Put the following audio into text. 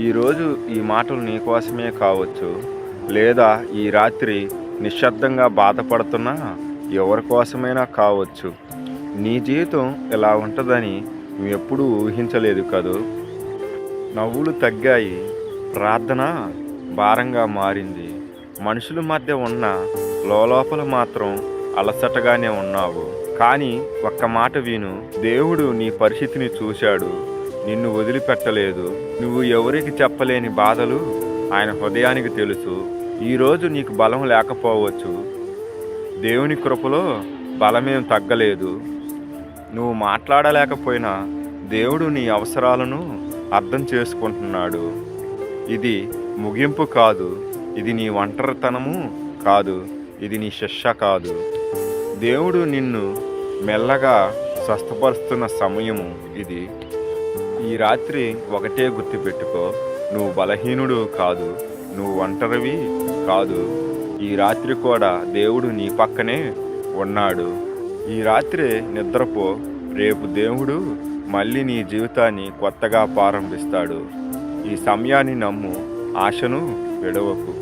ఈరోజు ఈ మాటలు నీకోసమే కావచ్చు, లేదా ఈ రాత్రి నిశ్శబ్దంగా బాధపడుతున్న ఎవరి కోసమైనా కావచ్చు. నీ జీవితం ఇలా ఉంటుందని నువ్వెప్పుడూ ఊహించలేదు కదూ. నవ్వులు తగ్గాయి, ప్రార్థన భారంగా మారింది. మనుషుల మధ్య ఉన్న లోపల మాత్రం అలసటగానే ఉన్నావు. కానీ ఒక్క మాట విను, దేవుడు నీ పరిస్థితిని చూశాడు, నిన్ను వదిలిపెట్టలేదు. నువ్వు ఎవరికి చెప్పలేని బాధలు ఆయన హృదయానికి తెలుసు. ఈరోజు నీకు బలం లేకపోవచ్చు, దేవుని కృపలో బలమేం తగ్గలేదు. నువ్వు మాట్లాడలేకపోయినా దేవుడు నీ అవసరాలను అర్థం చేసుకుంటున్నాడు. ఇది ముగింపు కాదు, ఇది నీ ఒంటరితనము కాదు, ఇది నీ శిక్ష కాదు. దేవుడు నిన్ను మెల్లగా స్వస్థపరుస్తున్న సమయము ఇది. ఈ రాత్రి ఒకటే గుర్తుపెట్టుకో, నువ్వు బలహీనుడు కాదు, నువ్వు ఒంటరివి కాదు. ఈ రాత్రి కూడా దేవుడు నీ పక్కనే ఉన్నాడు. ఈ రాత్రి నిద్రపో, రేపు దేవుడు మళ్ళీ నీ జీవితాన్ని కొత్తగా ప్రారంభిస్తాడు. ఈ సమయాన్ని నమ్ము, ఆశను విడవకు.